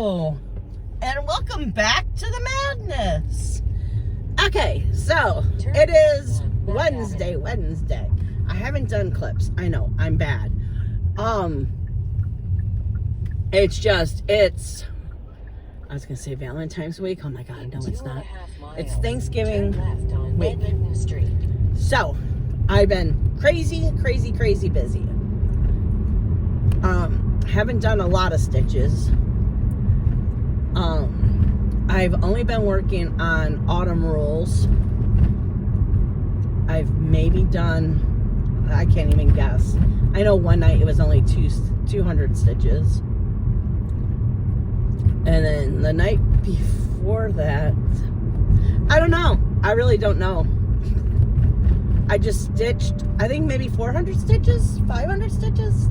Hello, and welcome back to the madness. Okay, so it is Wednesday. I haven't done clips. I know, I'm bad. It's I was gonna say Valentine's week. Oh my god, no, it's not. It's Thanksgiving week. So I've been crazy busy. Haven't done a lot of stitches. I've only been working on autumn rolls. I've maybe done, I can't even guess. I know one night it was only 200 stitches. And then the night before that, I don't know. I really don't know. I just stitched, I think maybe 400 stitches, 500 stitches.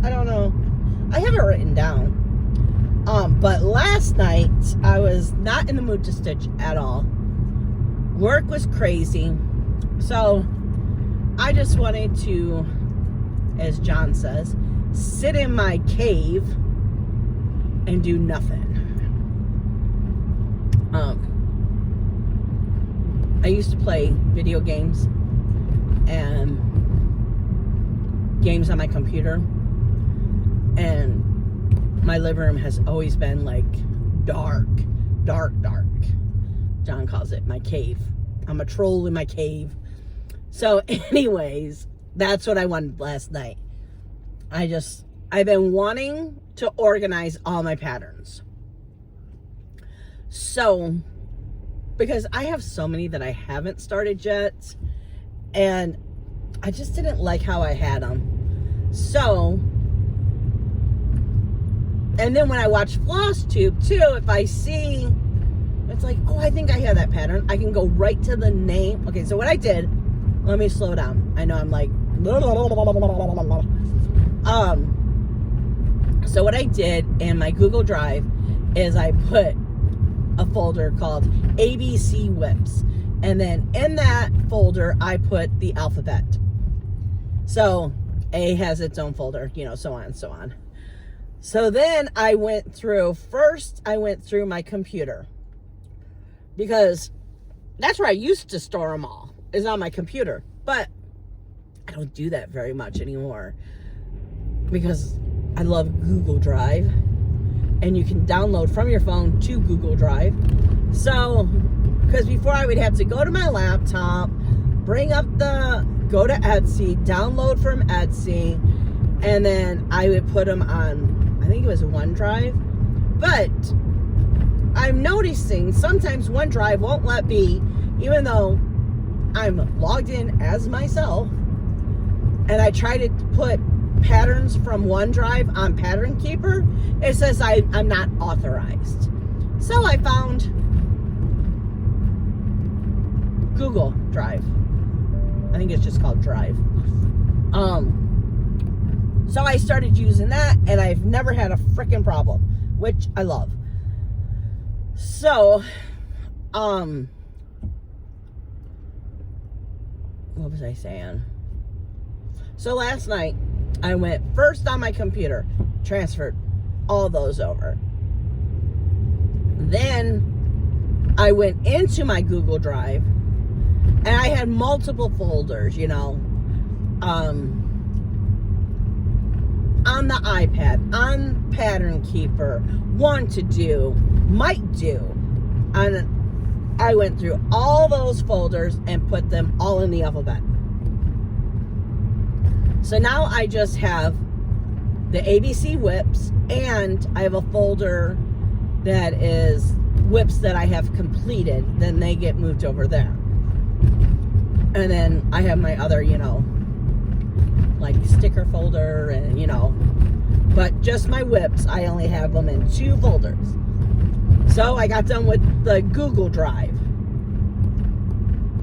I don't know. I have it written down. But last night, I was not in the mood to stitch at all. Work was crazy. So, I just wanted to, as John says, sit in my cave and do nothing. I used to play video games and games on my computer, and my living room has always been like dark. John calls it my cave. I'm a troll in my cave. So anyways, that's what I wanted last night. I've been wanting to organize all my patterns. So, because I have so many that I haven't started yet, and I just didn't like how I had them. So, and then when I watch Flosstube too, if I see, it's like, oh, I think I have that pattern, I can go right to the name. Okay, so what I did, let me slow down. I know I'm like, so what I did in my Google Drive is I put a folder called ABC Whips. And then in that folder, I put the alphabet. So A has its own folder, you know, so on and so on. So then I went through my computer, because that's where I used to store them all, is on my computer. But I don't do that very much anymore, because I love Google Drive, and you can download from your phone to Google Drive. So, because before I would have to go to my laptop, go to Etsy, download from Etsy, and then I would put them on, I think it was OneDrive. But I'm noticing sometimes OneDrive won't let me, even though I'm logged in as myself, and I try to put patterns from OneDrive on Pattern Keeper, it says I'm not authorized. So I found Google Drive. I think it's just called Drive. So I started using that, and I've never had a freaking problem, which I love. So, what was I saying? So last night, I went first on my computer, transferred all those over. Then I went into my Google Drive, and I had multiple folders, you know, on the iPad, on Pattern Keeper, want to do, might do. And I went through all those folders and put them all in the alphabet. So now I just have the ABC whips, and I have a folder that is whips that I have completed. Then they get moved over there. And then I have my other, you know, like sticker folder, and, you know, but just my whips, I only have them in 2 folders. So I got done with the Google Drive.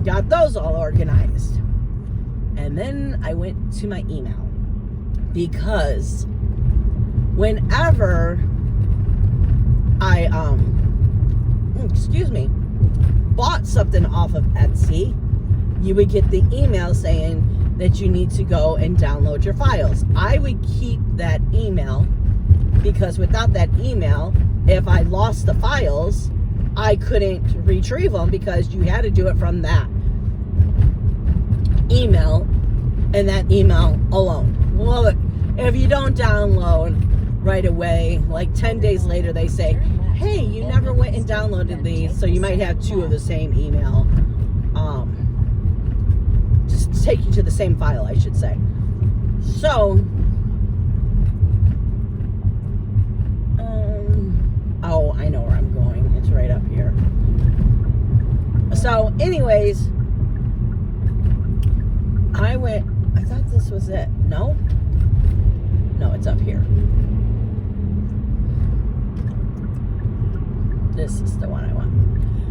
Got those all organized. And then I went to my email, because whenever I, bought something off of Etsy, you would get the email saying that you need to go and download your files. I would keep that email because without that email, if I lost the files, I couldn't retrieve them because you had to do it from that email and that email alone. Well, if you don't download right away, like 10 days later, they say, hey, you never went and downloaded these, so you might have two of the same email. Just take you to the same file, I should say. So, oh, I know where I'm going. It's right up here. So, anyways, I thought this was it. No? No, it's up here. This is the one I want.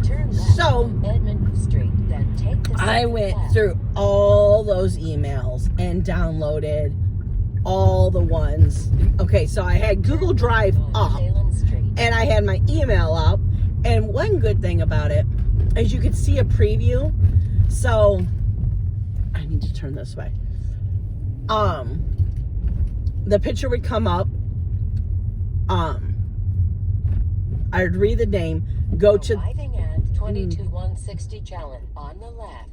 Turn left So, on Edmund Street, then take the I went through all those emails and downloaded all the ones. Okay, so I had Google Drive up and I had my email up. And one good thing about it is you could see a preview. So I need to turn this way. The picture would come up. I'd read the name, go to arriving at 22160 Challen on the left.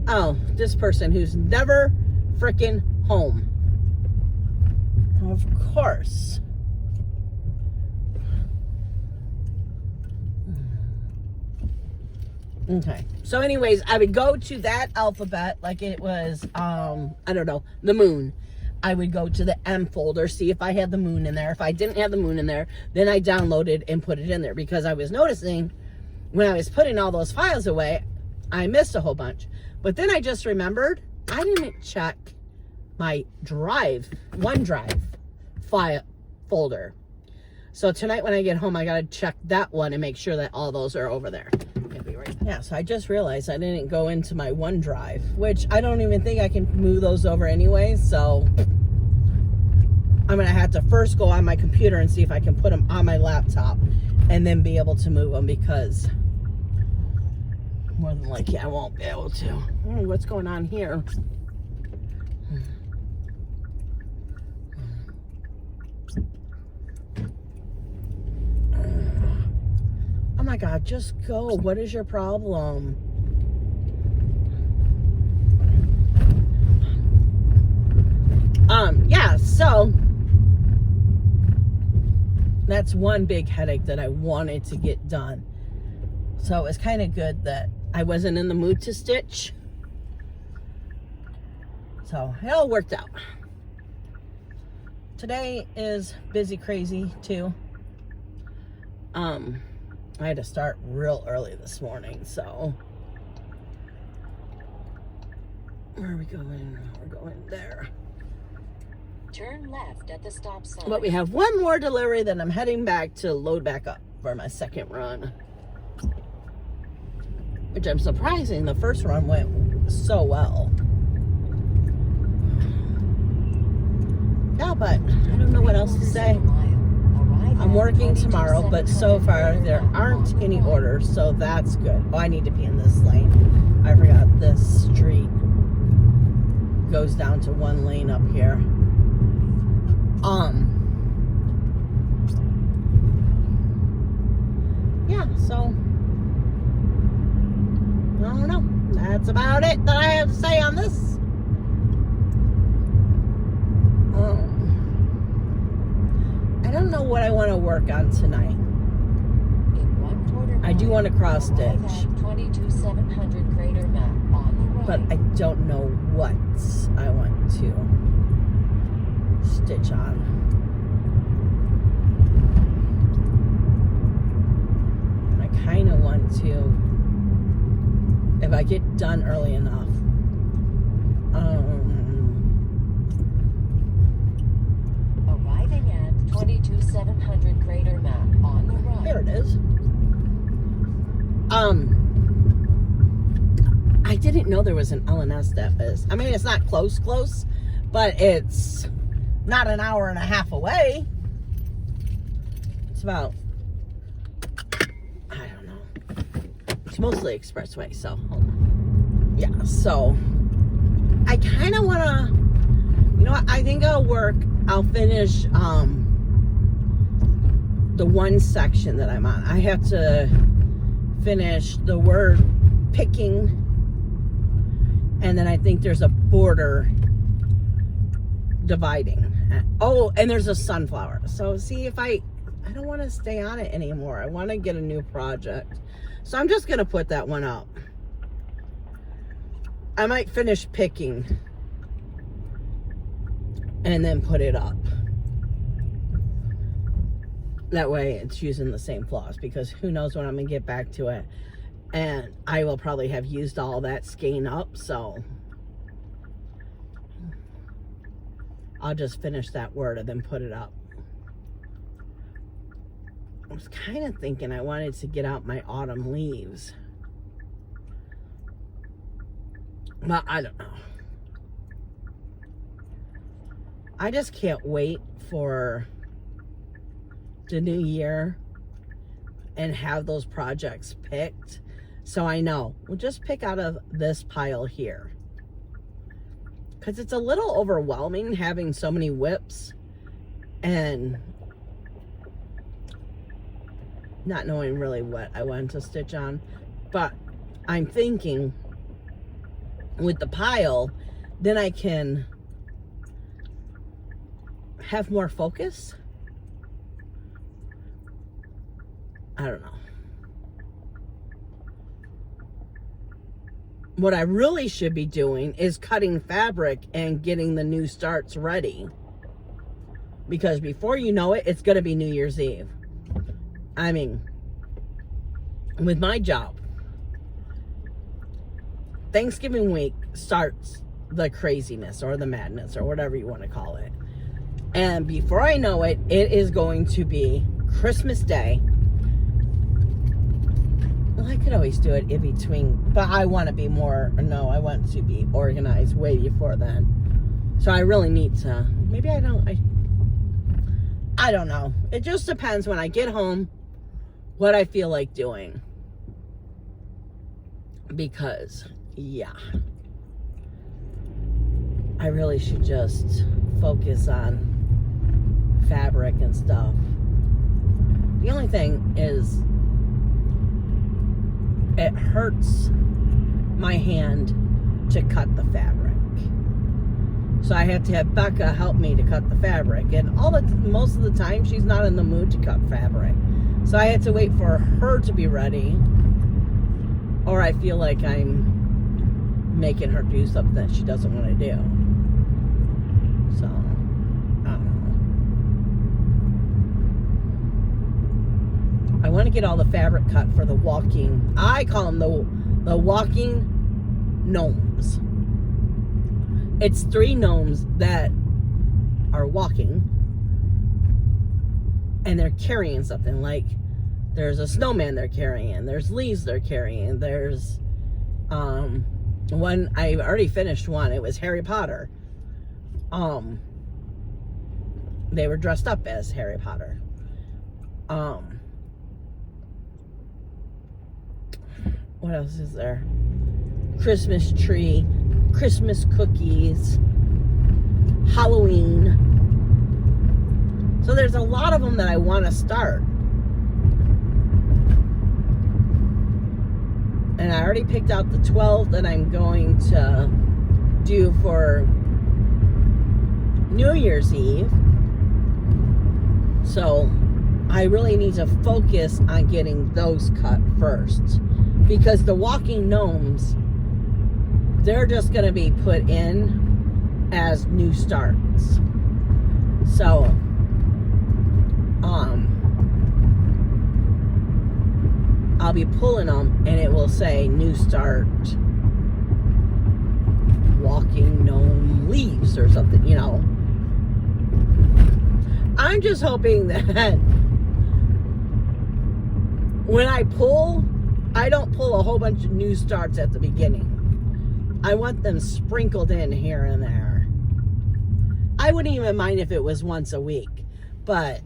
Oh, this person who's never freaking home. Of course. Okay. So anyways, I would go to that alphabet like it was, I don't know, the moon. I would go to the M folder, see if I had the moon in there. If I didn't have the moon in there, then I downloaded and put it in there because I was noticing when I was putting all those files away, I missed a whole bunch. But then I just remembered I didn't check my OneDrive file folder. So tonight when I get home, I got to check that one and make sure that all those are over there. Yeah, so I just realized I didn't go into my OneDrive, which I don't even think I can move those over anyway. So I'm going to have to first go on my computer and see if I can put them on my laptop and then be able to move them, because more than likely I won't be able to. What's going on here? Oh my God, just go. What is your problem? Yeah, so that's one big headache that I wanted to get done. So it was kind of good that I wasn't in the mood to stitch. So it all worked out. Today is busy crazy too. I had to start real early this morning, so where are we going? We're going there. Turn left at the stop sign. But we have one more delivery, then I'm heading back to load back up for my second run. Which I'm surprising, the first run went so well. Yeah, but I don't know what else to say. I'm working tomorrow, but so far there aren't any orders, so that's good. Oh, I need to be in this lane. I forgot this street goes down to one lane up here. Yeah, so I don't know. That's about it that I have to say on this. I don't know what I want to work on tonight. I do want to cross stitch, 22700 crater map on the right. but I don't know what I want to stitch on. I kind of want to, if I get done early enough, arriving at 22700 crater map on the right. there it is. I didn't know there was an LNS that is. I mean, it's not close, but it's not an hour and a half away. It's about, I don't know. It's mostly expressway, so hold on. Yeah, so I kind of want to, you know what? I think I'll work I'll finish the one section that I'm on. I have to finish the word picking, and then I think there's a border dividing. Oh, and there's a sunflower. So see, if I don't want to stay on it anymore. I want to get a new project. So I'm just going to put that one up. I might finish picking and then put it up. That way it's using the same floss, because who knows when I'm going to get back to it. And I will probably have used all that skein up, so I'll just finish that word and then put it up. I was kind of thinking I wanted to get out my autumn leaves, but I don't know. I just can't wait for the new year and have those projects picked. So I know we'll just pick out of this pile here, because it's a little overwhelming having so many whips and not knowing really what I want to stitch on. But I'm thinking with the pile, then I can have more focus. I don't know. What I really should be doing is cutting fabric and getting the new starts ready, because before you know it, it's going to be New Year's Eve. I mean, with my job, Thanksgiving week starts the craziness or the madness or whatever you want to call it. And before I know it, it is going to be Christmas Day. Well, I could always do it in between, but I want to be more, no, I want to be organized way before then. So I really need to, maybe I don't know. It just depends when I get home what I feel like doing. Because, yeah, I really should just focus on fabric and stuff. The only thing is, it hurts my hand to cut the fabric. So I have to have Becca help me to cut the fabric. And most of the time, she's not in the mood to cut fabric. So I had to wait for her to be ready, or I feel like I'm making her do something that she doesn't want to do. So, I don't know. I want to get all the fabric cut for the walking, I call them the walking gnomes. It's 3 gnomes that are walking, and they're carrying something. Like, there's a snowman they're carrying, there's leaves they're carrying, there's one, I already finished one, it was Harry Potter. They were dressed up as Harry Potter. What else is there? Christmas tree, Christmas cookies, Halloween. So there's a lot of them that I want to start. And I already picked out the 12 that I'm going to do for New Year's Eve. So I really need to focus on getting those cut first, because the walking gnomes, they're just going to be put in as new starts. So I'll be pulling them and it will say new start walking gnome leaves or something, you know. I'm just hoping that when I pull, I don't pull a whole bunch of new starts at the beginning. I want them sprinkled in here and there. I wouldn't even mind if it was once a week, but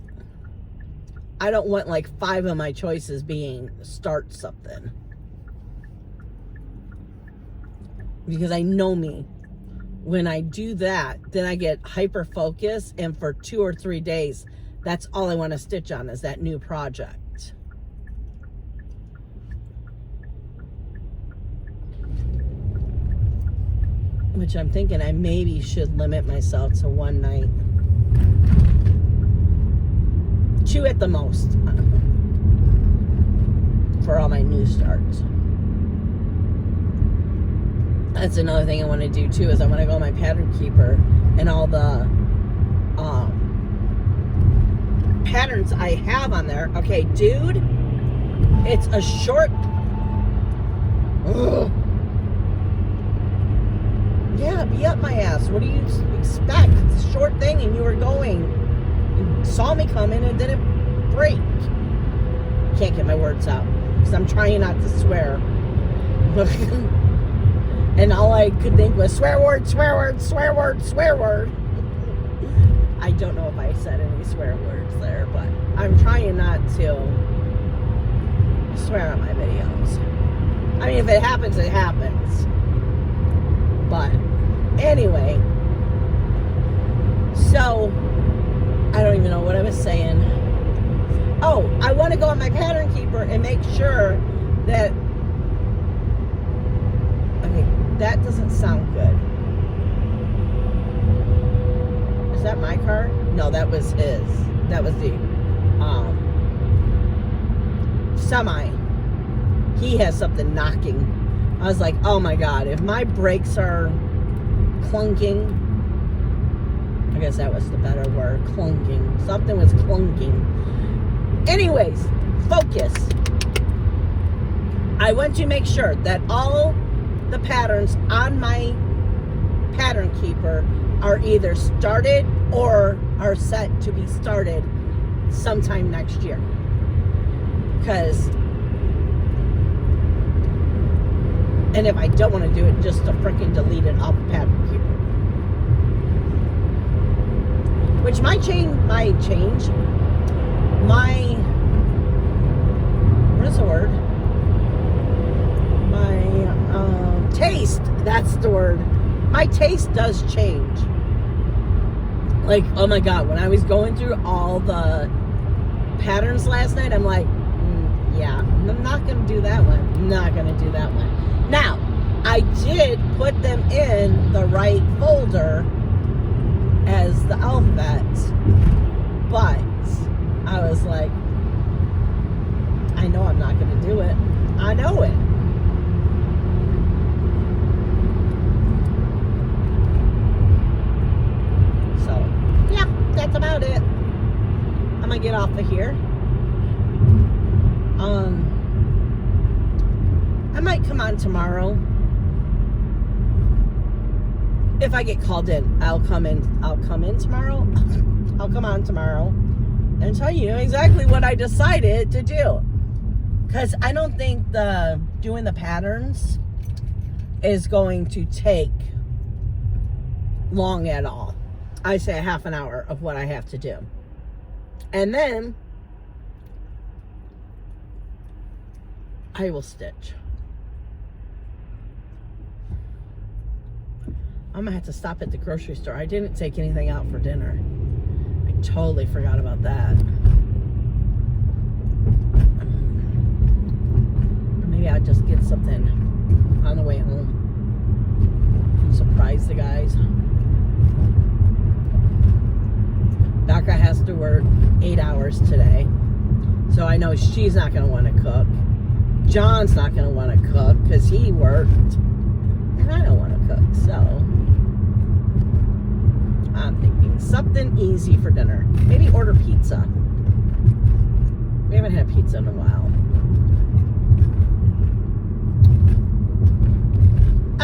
I don't want like 5 of my choices being start something. Because I know me. when I do that, then I get hyper focused, and for 2 or 3 days, that's all I want to stitch on is that new project. Which I'm thinking I maybe should limit myself to one night. 2 at the most for all my new starts. That's another thing I want to do too, is I want to go on my pattern keeper and all the patterns I have on there. Okay, dude, it's a short. Ugh. Yeah, be up my ass. What do you expect? It's a short thing, and you were going. You saw me coming and didn't break. Can't get my words out because I'm trying not to swear. And all I could think was swear word, swear word, swear word, swear word. I don't know if I said any swear words there, but I'm trying not to swear on my videos. I mean, if it happens, it happens. But anyway, so I don't even know what I was saying. Oh, I want to go on my pattern keeper and make sure that, okay, that doesn't sound good. Is that my car? No, that was his. That was the semi. He has something knocking. I was like, oh my God, if my brakes are clunking, I guess that was the better word, clunking. Something was clunking. Anyways, focus. I want to make sure that all the patterns on my pattern keeper are either started or are set to be started sometime next year. Because, and if I don't want to do it, just to freaking delete it off the pattern keeper. Which might change, what is the word? My taste, that's the word. My taste does change. Like, oh my God, when I was going through all the patterns last night, I'm like, yeah, I'm not going to do that one. I'm not going to do that one. Now, I did put them in the right folder as the alphabet, but I was like, I know I'm not going to do it. I know it. So, yeah, that's about it. I'm going to get off of here. I might come on tomorrow. If I get called in, I'll come in tomorrow. I'll come on tomorrow and tell you exactly what I decided to do. Because I don't think doing the patterns is going to take long at all. I say a half an hour of what I have to do. And then I will stitch. I'm gonna have to stop at the grocery store. I didn't take anything out for dinner. I totally forgot about that. Or maybe I'll just get something on the way home and surprise the guys. Becca has to work 8 hours today, so I know she's not gonna want to cook. John's not gonna want to cook because he worked, and I don't want to cook, so I'm thinking something easy for dinner. Maybe order pizza. We haven't had pizza in a while.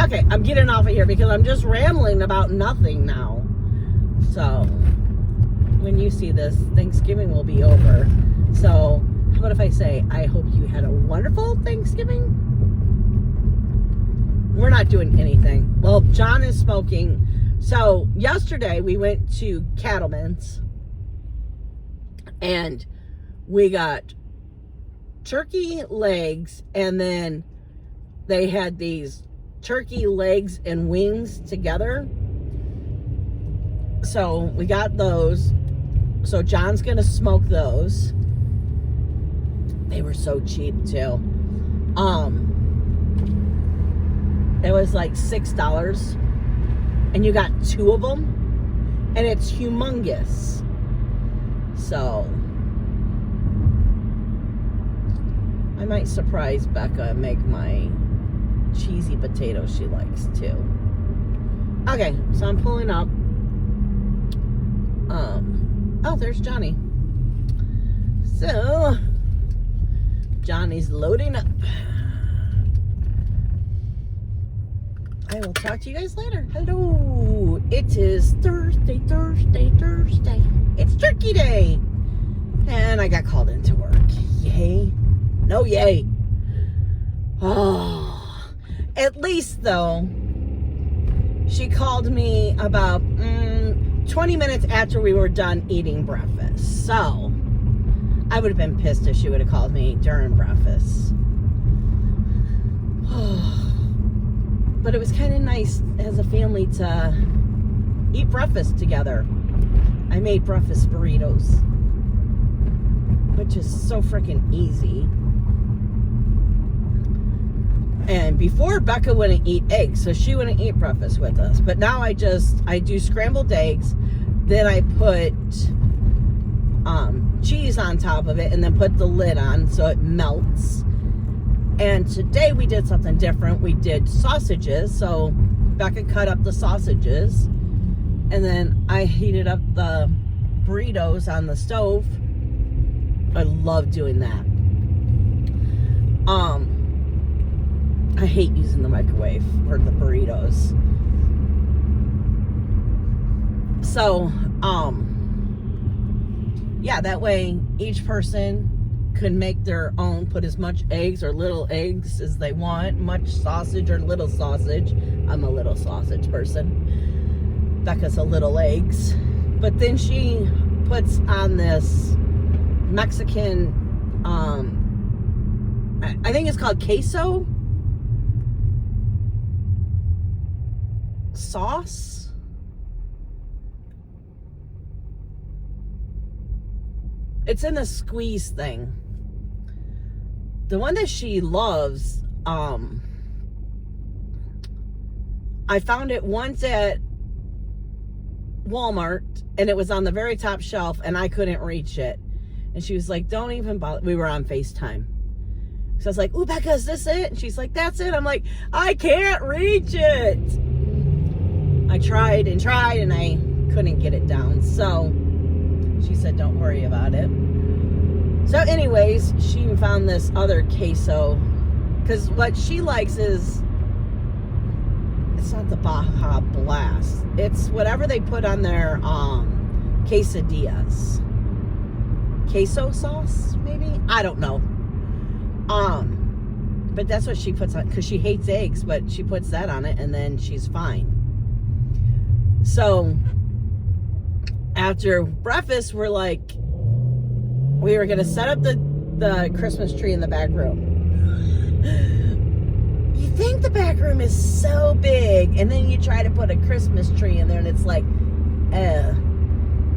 Okay, I'm getting off of here because I'm just rambling about nothing now. So, when you see this, Thanksgiving will be over. So, how about if I say, I hope you had a wonderful Thanksgiving? We're not doing anything. Well, John is smoking. So yesterday we went to Cattleman's and we got turkey legs, and then they had these turkey legs and wings together. So we got those. So John's gonna smoke those. They were so cheap too. It was like $6, and you got 2 of them, and it's humongous. So I might surprise Becca and make my cheesy potatoes she likes too. Okay, so I'm pulling up. Oh, there's Johnny. So Johnny's loading up. I will talk to you guys later. Hello. It is Thursday. It's Turkey Day. And I got called into work. Yay. No yay. Oh. At least, though, she called me about 20 minutes after we were done eating breakfast. So I would have been pissed if she would have called me during breakfast. But it was kind of nice as a family to eat breakfast together. I made breakfast burritos, which is so freaking easy. And before, Becca wouldn't eat eggs, so she wouldn't eat breakfast with us. But now I do scrambled eggs, then I put cheese on top of it, and then put the lid on so it melts. And today we did something different. We did sausages. So Becca cut up the sausages, and then I heated up the burritos on the stove. I love doing that. I hate using the microwave for the burritos. So, yeah, that way each person could make their own, put as much eggs or little eggs as they want, much sausage or little sausage. I'm a little sausage person. Becca's a little eggs. But then she puts on this Mexican, I think it's called queso sauce. It's in a squeeze thing. The one that she loves, I found it once at Walmart, and it was on the very top shelf, and I couldn't reach it. And she was like, don't even bother. We were on FaceTime. So I was like, ooh, Becca, is this it? And she's like, that's it. I'm like, I can't reach it. I tried, and I couldn't get it down. So she said, don't worry about it. So anyways, she found this other queso, because what she likes is, it's not the Baja Blast. It's whatever they put on their quesadillas. Queso sauce, maybe? I don't know. But that's what she puts on, because she hates eggs, but she puts that on it, and then she's fine. So after breakfast, we were gonna set up the Christmas tree in the back room. You think the back room is so big, and then you try to put a Christmas tree in there, and it's like,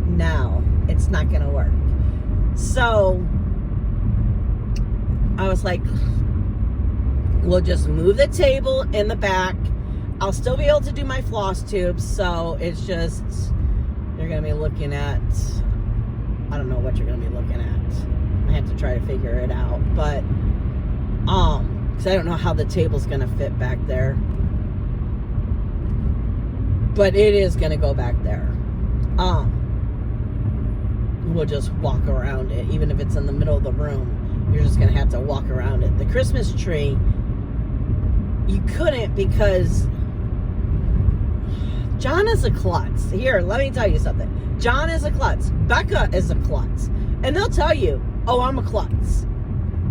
no, it's not gonna work. So I was like, we'll just move the table in the back. I'll still be able to do my floss tubes, so it's just, you're gonna be looking at, I don't know what you're gonna be looking at. I have to try to figure it out, but because I don't know how the table's gonna fit back there, but it is gonna go back there. We'll just walk around it, even if it's in the middle of the room. You're just gonna have to walk around it. The Christmas tree, you couldn't, because John is a klutz. Here, let me tell you something. John is a klutz. Becca is a klutz. And they'll tell you, oh, I'm a klutz.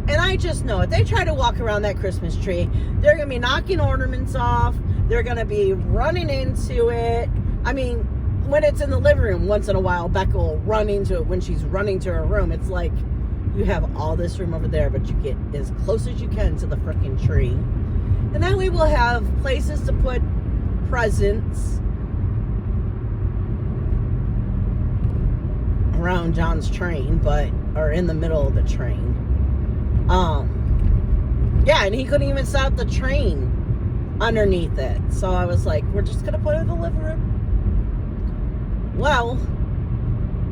And I just know it. They try to walk around that Christmas tree, they're going to be knocking ornaments off. They're going to be running into it. I mean, when it's in the living room, once in a while, Becca will run into it when she's running to her room. It's like, you have all this room over there, but you get as close as you can to the freaking tree. And that way we'll have places to put presents. around John's train, or in the middle of the train. Yeah, and he couldn't even set up the train underneath it. So I was like, we're just gonna put it in the living room. Well,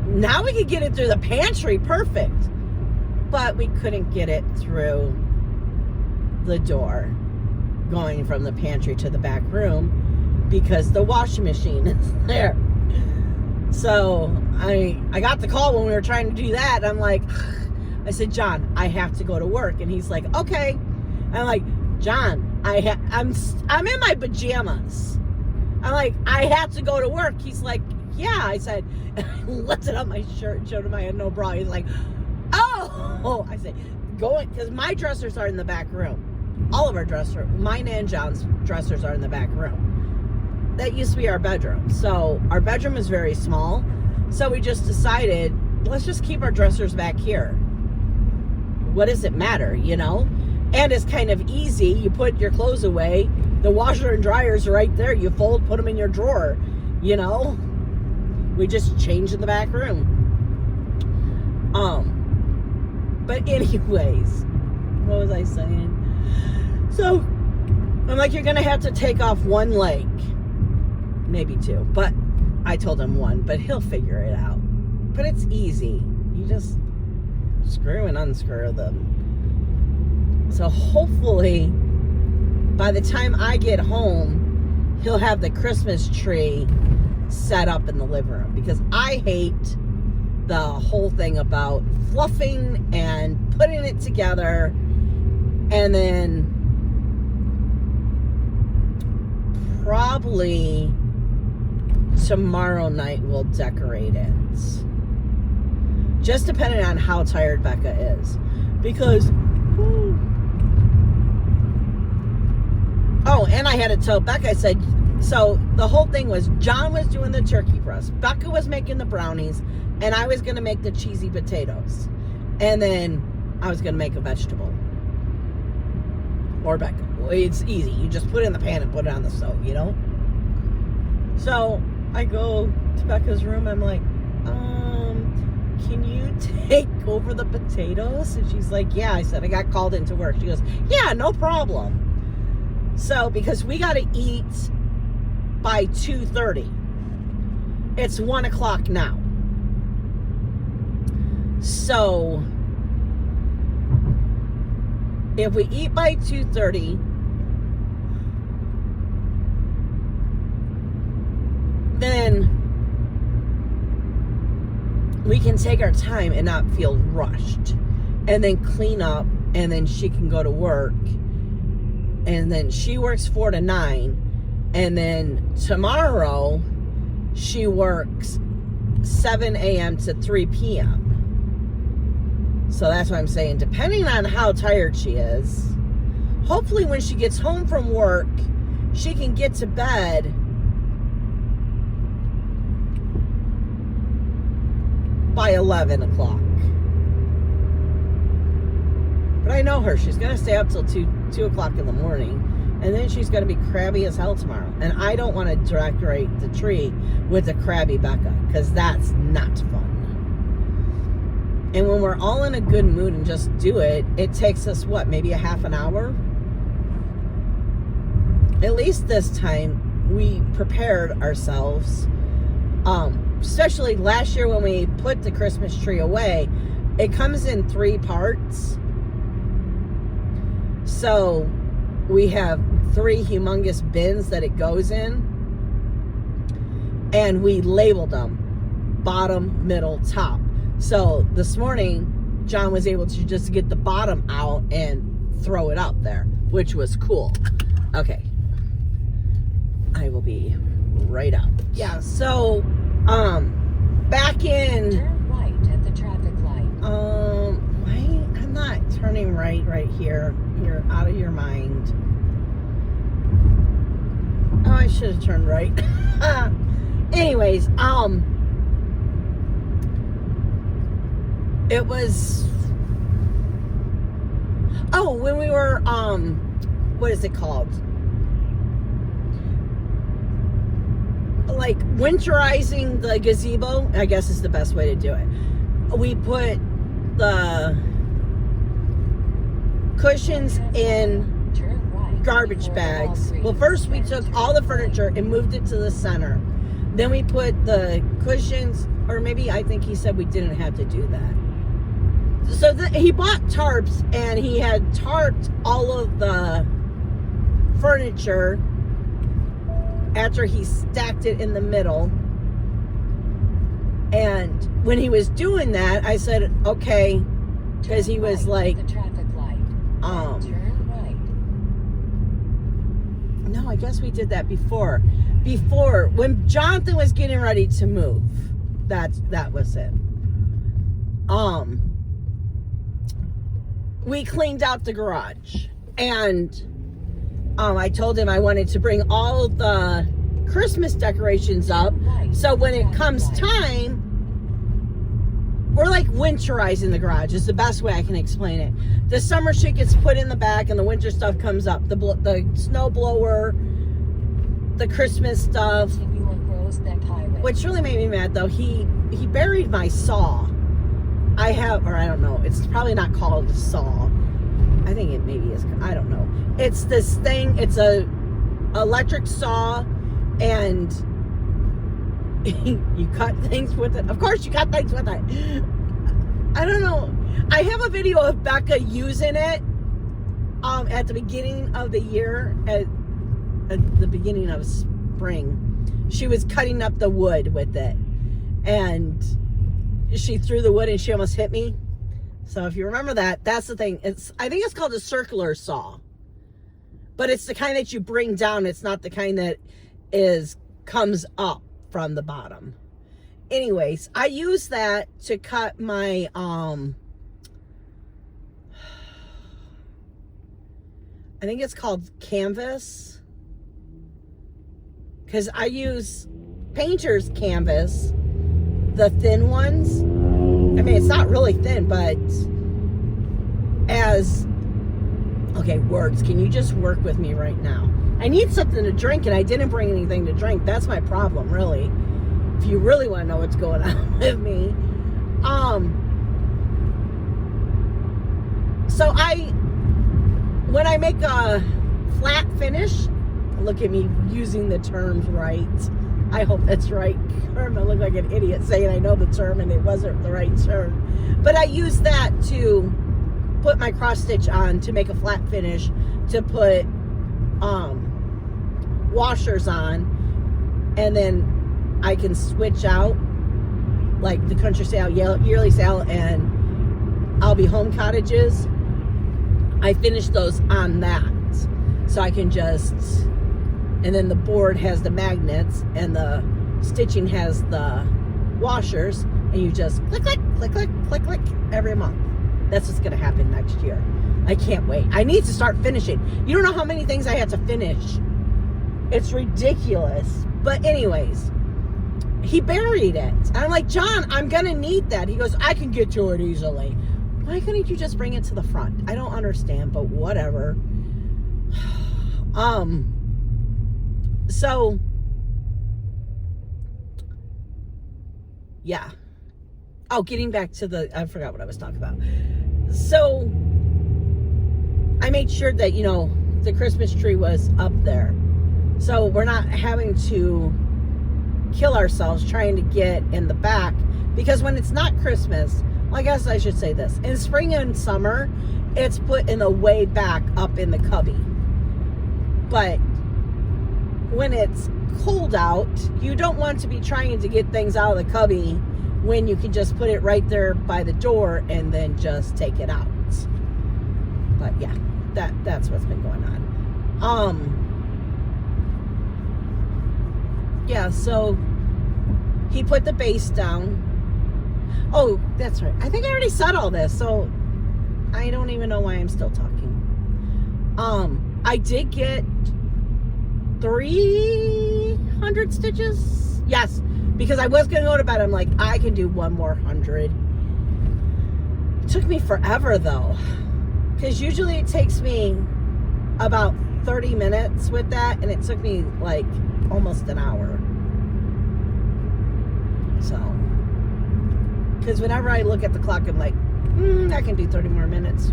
now we could get it through the pantry, perfect. But we couldn't get it through the door going from the pantry to the back room because the washing machine is there. So I got the call when we were trying to do that. I'm like, I said, John, I have to go to work. And he's like, okay. I'm like, John, I'm in my pajamas. I'm like, I have to go to work. He's like, yeah. I said, and I lifted up my shirt and showed him I had no bra. He's like, oh. I said, because my dressers are in the back room. All of our dressers, mine and John's dressers are in the back room. That used to be our bedroom. So our bedroom is very small. So we just decided, let's just keep our dressers back here. What does it matter, you know? And it's kind of easy. You put your clothes away. The washer and dryer's right there. You fold, put them in your drawer, you know? We just changed in the back room. But anyways, what was I saying? So I'm like, you're gonna have to take off one leg, maybe two, but I told him one, but he'll figure it out. But it's easy. You just screw and unscrew them. So hopefully by the time I get home, he'll have the Christmas tree set up in the living room, because I hate the whole thing about fluffing and putting it together and then probably tomorrow night we'll decorate it. Just depending on how tired Becca is. Because, oh, and I had to tell Becca, I said, so the whole thing was John was doing the turkey breast, Becca was making the brownies, and I was going to make the cheesy potatoes. And then I was going to make a vegetable. Or Becca. It's easy. You just put it in the pan and put it on the stove, you know? So I go to Becca's room. I'm like, can you take over the potatoes? And she's like, yeah. I said, I got called into work. She goes, yeah, no problem. So, because we got to eat by 2:30. It's 1 o'clock now. So, if we eat by 2:30, then we can take our time and not feel rushed, and then clean up, and then she can go to work, and then she works 4 to 9, and then tomorrow she works 7 a.m. to 3 p.m. So that's what I'm saying. Depending on how tired she is, hopefully when she gets home from work, she can get to bed by 11 o'clock. But I know her. She's going to stay up till 2 o'clock in the morning. And then she's going to be crabby as hell tomorrow. And I don't want to decorate the tree with a crabby Becca, because that's not fun. And when we're all in a good mood and just do it, it takes us, what, maybe a half an hour? At least this time, we prepared ourselves. Especially last year when we put the Christmas tree away, it comes in 3 parts. So we have 3 humongous bins that it goes in. And we labeled them bottom, middle, top. So this morning, John was able to just get the bottom out and throw it up there, which was cool. Okay. I will be right up. Yeah, so, back in... Turn right at the traffic light. I'm not turning right here. You're out of your mind. Oh, I should have turned right. Anyways, it was, oh, when we were, what is it called? like winterizing the gazebo, I guess is the best way to do it. We put the cushions in garbage bags. Well, first we took all the furniture and moved it to the center. Then we put the cushions, or maybe I think he said we didn't have to do that. So he bought tarps, and he had tarped all of the furniture after he stacked it in the middle. And when he was doing that, I said, okay, because he was like, no, I guess we did that before, when Jonathan was getting ready to move. That was it. We cleaned out the garage, and I told him I wanted to bring all the Christmas decorations up, so when it comes time, we're like winterizing the garage is the best way I can explain it. The summer shit gets put in the back, and the winter stuff comes up. The snow blower, the Christmas stuff. Which really made me mad, though. He buried my saw. I don't know. It's probably not called a saw. I think it maybe is. I don't know. It's this thing. It's a electric saw, and you cut things with it. Of course, you cut things with it. I don't know. I have a video of Becca using it at the beginning of the year, at the beginning of spring. She was cutting up the wood with it, and she threw the wood and she almost hit me. So if you remember that, that's the thing. I think it's called a circular saw, but it's the kind that you bring down. It's not the kind that comes up from the bottom. Anyways, I use that to cut my I think it's called canvas, because I use painter's canvas, the thin ones. I mean, it's not really thin, but okay, words, can you just work with me right now? I need something to drink, and I didn't bring anything to drink. That's my problem, really. If you really want to know what's going on with me. So when I make a flat finish, look at me using the terms right. I hope that's right. I'm gonna look like an idiot saying I know the term and it wasn't the right term. But I use that to put my cross stitch on to make a flat finish, to put washers on, and then I can switch out like the country sale, yearly sale, and I'll Be Home cottages. I finish those on that, so I can just, and then the board has the magnets and the stitching has the washers, and you just click, click, click, click, click, click every month. That's what's going to happen next year. I can't wait. I need to start finishing. You don't know how many things I have to finish. It's ridiculous. But anyways, he buried it. And I'm like, John, I'm going to need that. He goes, I can get to it easily. Why couldn't you just bring it to the front? I don't understand, but whatever. So, yeah. Oh, getting back to I forgot what I was talking about. So, I made sure that, the Christmas tree was up there. So we're not having to kill ourselves trying to get in the back, because when it's not Christmas, well, I guess I should say this, in spring and summer, it's put in the way back up in the cubby. But when it's cold out, you don't want to be trying to get things out of the cubby when you can just put it right there by the door and then just take it out. But yeah, that's what's been going on. Yeah, so he put the base down. Oh, that's right. I think I already said all this, so I don't even know why I'm still talking. I did get 300 stitches. Yes, because I was going to go to bed. I'm like, I can do one more 100. It took me forever, though, because usually it takes me about 30 minutes with that, and it took me like almost an hour. So, because whenever I look at the clock, I'm like, I can do 30 more minutes,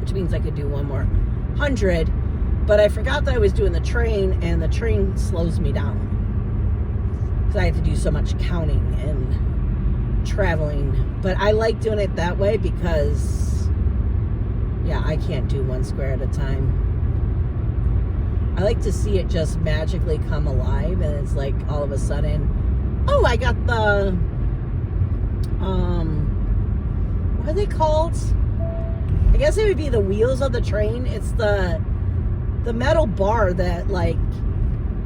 which means I could do one more 100. But I forgot that I was doing the train, and the train slows me down because I have to do so much counting and traveling. But I like doing it that way because, yeah, I can't do one square at a time. I like to see it just magically come alive, and it's like all of a sudden, oh, I got the, what are they called? I guess it would be the wheels of the train. It's the metal bar that, like,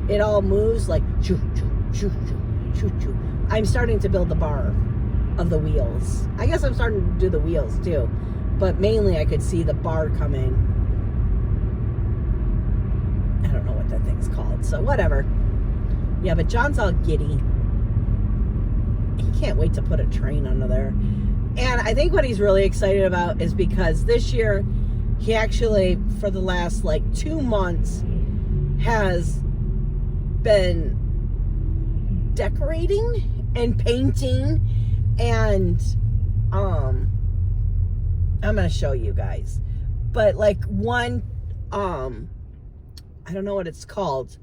it all moves like choo choo choo choo choo choo. I'm starting to build the bar of the wheels. I guess I'm starting to do the wheels too, but mainly I could see the bar coming. I don't know what that thing's called, so whatever. Yeah, but John's all giddy. He can't wait to put a train under there. And I think what he's really excited about is because this year he actually, for the last like 2 months, has been decorating and painting, and I'm gonna show you guys. But like one, I don't know what it's called.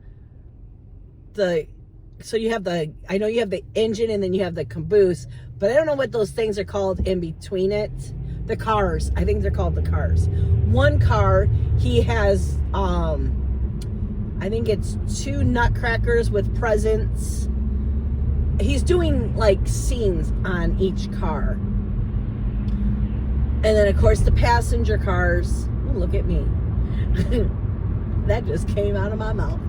So you have I know you have the engine and then you have the caboose, but I don't know what those things are called in between it. The cars, I think they're called the cars. One car, he has, I think it's 2 nutcrackers with presents. He's doing like scenes on each car. And then of course the passenger cars. Ooh, look at me. That just came out of my mouth.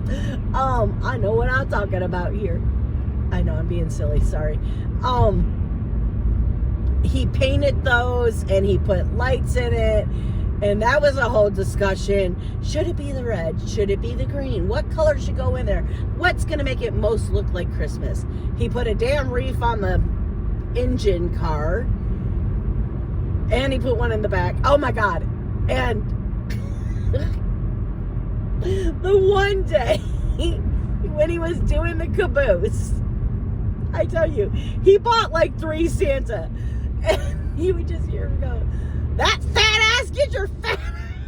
I know what I'm talking about here. I know I'm being silly, sorry. He painted those and he put lights in it, and that was a whole discussion. Should it be the red? Should it be the green? What color should go in there? What's gonna make it most look like Christmas? He put a damn wreath on the engine car, and he put one in the back. Oh my God. And the one day when he was doing the caboose, I tell you, he bought like 3 Santa, and you would just hear him go, "That fat ass, get your fat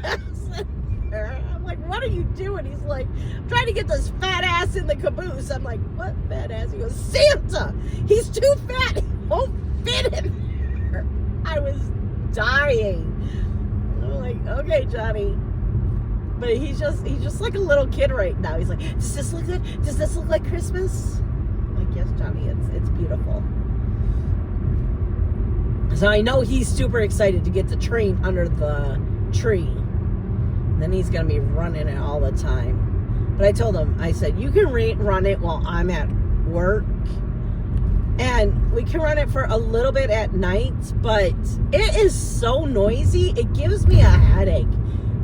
ass in there." I'm like, "What are you doing?" He's like, "I'm trying to get this fat ass in the caboose." I'm like, "What fat ass?" He goes, "Santa, he's too fat, he won't fit in there." I was dying. I'm like, "Okay, Johnny." But he's just like a little kid right now. He's like, "Does this look good? Does this look like Christmas?" I'm like, "Yes, Johnny, it's beautiful." So I know he's super excited to get the train under the tree. And then he's gonna be running it all the time. But I told him, I said, "You can run it while I'm at work, and we can run it for a little bit at night, but it is so noisy, it gives me a headache.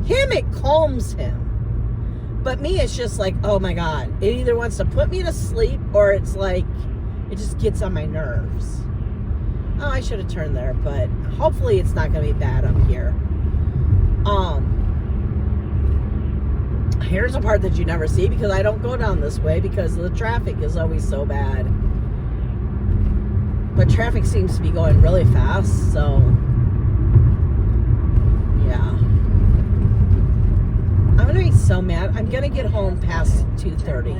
Him, it calms him. But me, it's just like, oh my God. It either wants to put me to sleep, or it's like, it just gets on my nerves. Oh, I should have turned there, but hopefully it's not going to be bad up here. Here's a part that you never see, because I don't go down this way because the traffic is always so bad. But traffic seems to be going really fast, so yeah. I'm gonna be so mad. I'm gonna get home past 2:30.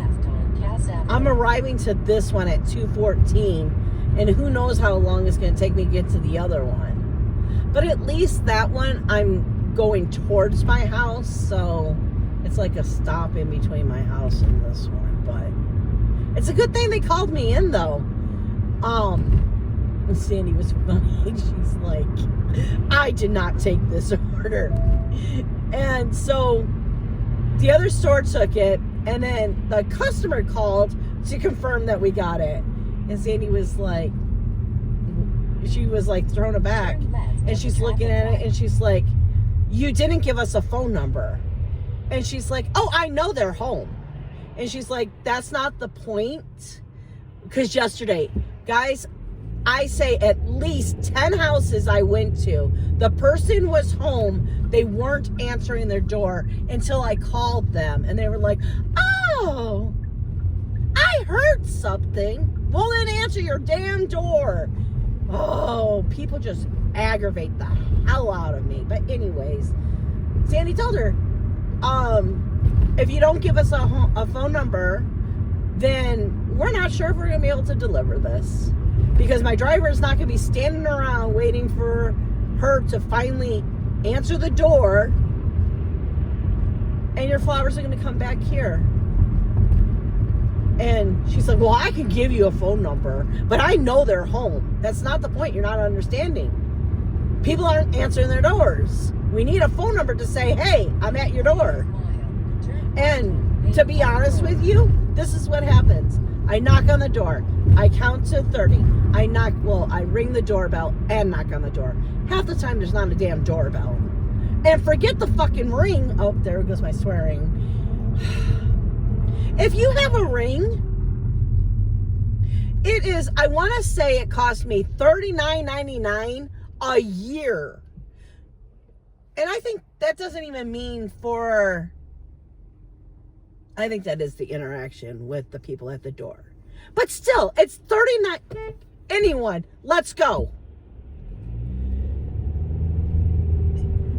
I'm arriving to this one at 2:14, and who knows how long it's gonna take me to get to the other one. But at least that one, I'm going towards my house, so it's like a stop in between my house and this one. But it's a good thing they called me in, though. And Sandy was funny. She's like, "I did not take this order." And so the other store took it, and then the customer called to confirm that we got it. And Sandy was like, she was like thrown aback, and she's looking at it, and she's like, "You didn't give us a phone number." And she's like, "Oh, I know they're home." And she's like, "That's not the point." Because yesterday, guys, I say at least 10 houses I went to, the person was home, they weren't answering their door until I called them, and they were like, "Oh, I heard something." Well, then answer your damn door. Oh, people just aggravate the hell out of me. But anyways, Sandy told her, if you don't give us a phone number, then we're not sure if we're going to be able to deliver this. Because my driver is not going to be standing around waiting for her to finally answer the door. And your flowers are going to come back here. And she's like, well, I can give you a phone number, but I know they're home. That's not the point. You're not understanding. People aren't answering their doors. We need a phone number to say, hey, I'm at your door. And to be honest with you, this is what happens. I knock on the door. I count to 30. I ring the doorbell and knock on the door. Half the time, there's not a damn doorbell. And forget the fucking ring. Oh, there goes my swearing. If you have a ring, it is, I want to say it cost me $39.99 a year. And I think that doesn't even mean for, I think that is the interaction with the people at the door. But still, it's $39. Anyone, let's go.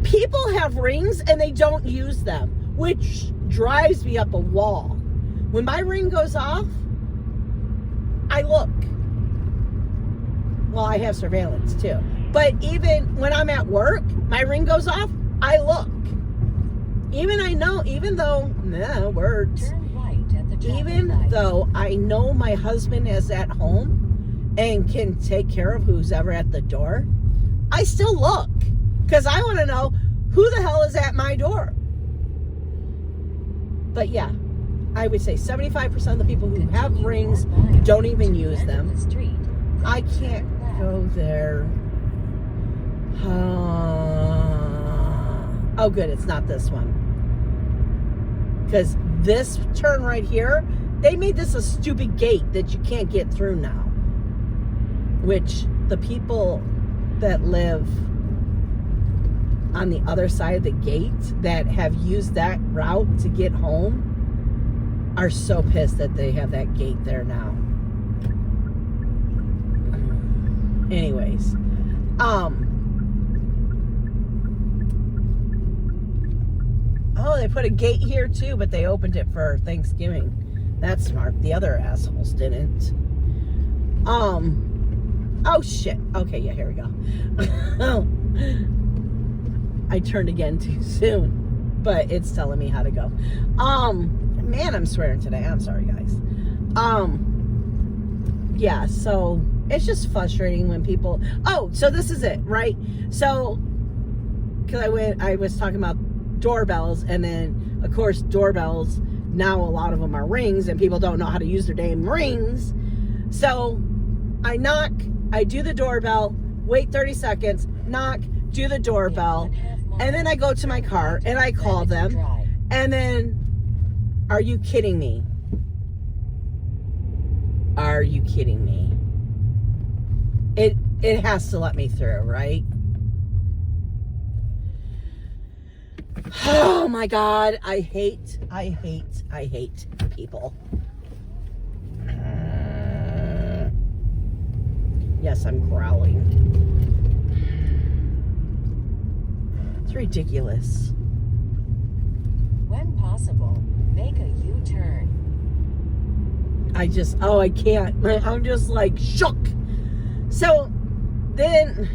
People have rings and they don't use them, which drives me up a wall. When my ring goes off, I look. Well, I have surveillance too. But even when I'm at work, my ring goes off, I look. Even though I know my husband is at home and can take care of who's ever at the door, I still look. Because I want to know who the hell is at my door. But yeah. I would say 75% of the people who have rings don't even use them. I can't go there. Oh, good. It's not this one. Because this turn right here, they made this a stupid gate that you can't get through now. Which the people that live on the other side of the gate that have used that route to get home are so pissed that they have that gate there now. Anyways, oh, they put a gate here too, but they opened it for Thanksgiving. That's smart. The other assholes didn't. Oh shit. Okay, yeah, here we go. I turned again too soon, but it's telling me how to go. Man, I'm swearing today. I'm sorry, guys. Yeah, so it's just frustrating when people, oh, so this is it, right? So, because I was talking about doorbells, and then, of course, doorbells, now a lot of them are rings, and people don't know how to use their damn rings. So, I knock, I do the doorbell, wait 30 seconds, knock, do the doorbell, and then I go to my car, and I call them, and then, are you kidding me? Are you kidding me? It has to let me through, right? Oh my God, I hate people. Yes, I'm growling. It's ridiculous. When possible, make a U-turn. I can't. I'm just like shook. So then,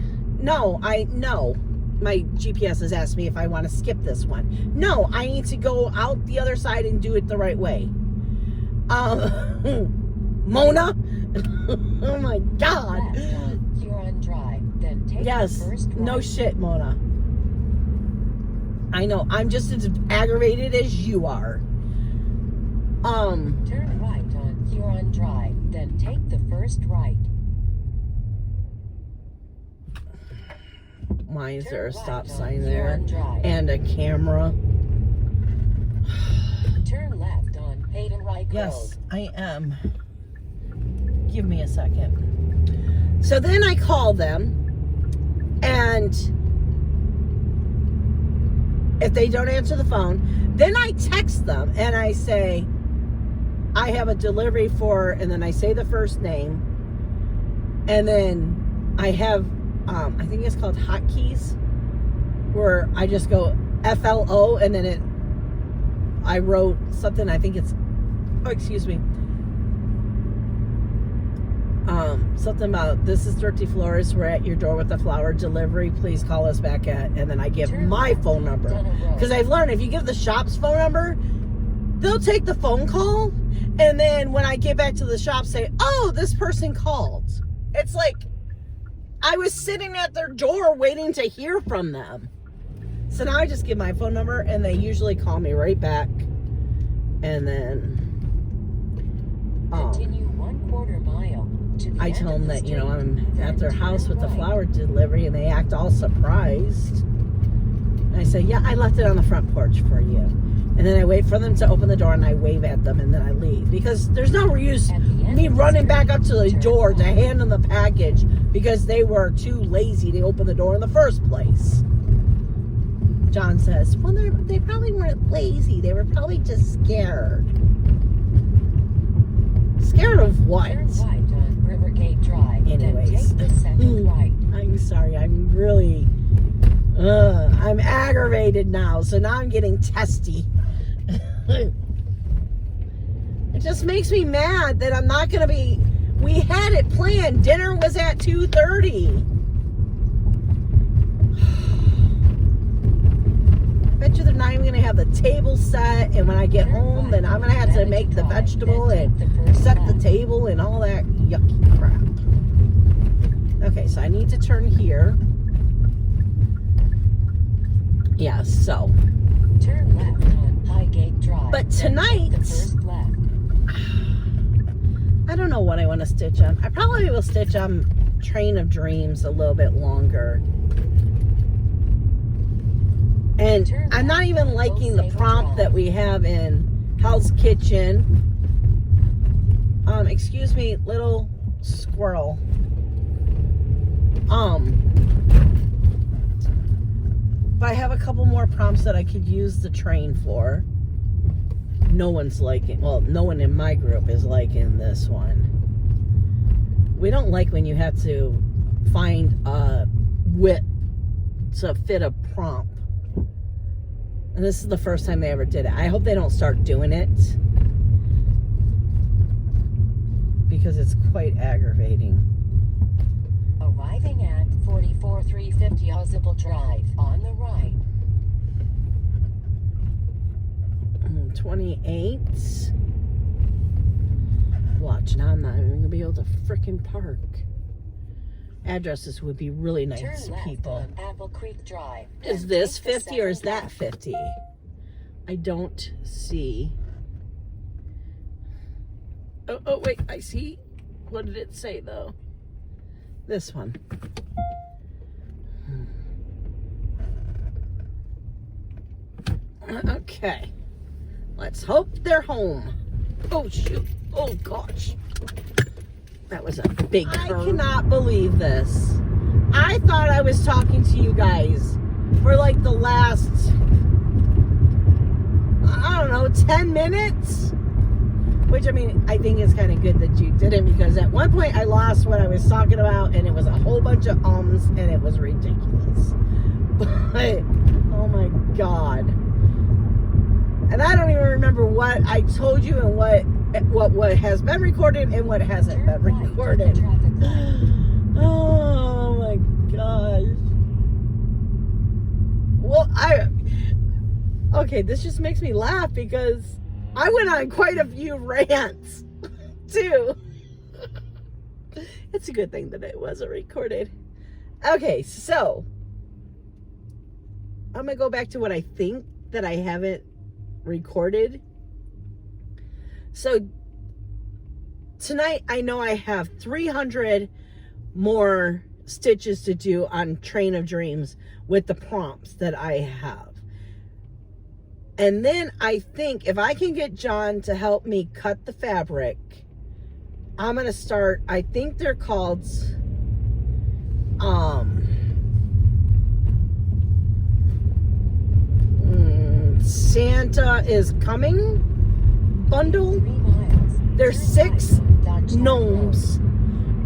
my GPS has asked me if I want to skip this one. No, I need to go out the other side and do it the right way. Mona? Oh my God. You're on drive, then take the first right. No shit, Mona. I know, I'm just as aggravated as you are. Turn right on Huron Drive, then take the first right. Why is there a stop sign there? And a camera? Turn left on Hayden Wright Road. Yes, I am. Give me a second. So then I call them, and if they don't answer the phone, then I text them and I say, I have a delivery for, and then I say the first name, and then I have, I think it's called hotkeys, where I just go FLO, and then I wrote something, I think it's, oh, excuse me, something about, this is Thrifty Florist, we're at your door with the flower delivery, please call us back at, and then I give my phone number, because I've learned if you give the shop's phone number, they'll take the phone call, and then when I get back to the shop, say, oh, this person called. It's like I was sitting at their door waiting to hear from them. So now I just give my phone number, and they usually call me right back, and then Continue 1/4 mile to the I end tell of them the that, you know, street, I'm at then their turn house with the right. flower delivery, and they act all surprised. And I say, yeah, I left it on the front porch for you. And then I wait for them to open the door, and I wave at them, and then I leave. Because there's no use At the end me of the running street, back up to the turn door to right. hand them the package because they were too lazy to open the door in the first place. John says, well, they probably weren't lazy. They were probably just scared. Scared of what? Turn right on Rivergate Drive. Anyways. Then take the second right. I'm sorry. I'm really... I'm aggravated now. So now I'm getting testy. It just makes me mad that I'm not going to be... We had it planned. Dinner was at 2:30. Bet you they're not even going to have the table set, and when I get home, then I'm going to have to make the vegetable and set the table and all that yucky crap. Okay, so I need to turn here. Yeah, so. Turn left on Highgate Drive. But then take tonight, the first left. I don't know what I want to stitch on. I probably will stitch on Train of Dreams a little bit longer. And I'm not even liking the prompt that we have in Hell's Kitchen. Excuse me, little squirrel. But I have a couple more prompts that I could use the train for. No one's liking, well, no one in my group is liking this one. We don't like when you have to find a width to fit a prompt. And this is the first time they ever did it. I hope they don't start doing it, because it's quite aggravating. Arriving at 44350 Ozable Drive on the right. 28. Watch, now I'm not even gonna be able to frickin' park. Addresses would be really nice Turn to left people. on Apple Creek Drive. Is then this take the 50 or is second that left. 50? I don't see. Oh, wait, I see. What did it say, though? This one. Okay. Let's hope they're home. Oh, shoot. Oh, gosh. That was a big turn. I cannot believe this. I thought I was talking to you guys for like the last, I don't know, 10 minutes? Which, I mean, I think is kind of good that you didn't, because at one point I lost what I was talking about, and it was a whole bunch of ums, and it was ridiculous. But, oh my God. And I don't even remember what I told you and what has been recorded and what hasn't been recorded. Oh my gosh. Well, okay, this just makes me laugh because I went on quite a few rants too. It's a good thing that it wasn't recorded. Okay, so I'm gonna go back to what I think that I haven't recorded. So tonight I know I have 300 more stitches to do on Train of Dreams with the prompts that I have. And then I think if I can get John to help me cut the fabric, I'm going to start, I think they're called Santa is Coming bundle. 3 miles. There's 6 gnomes,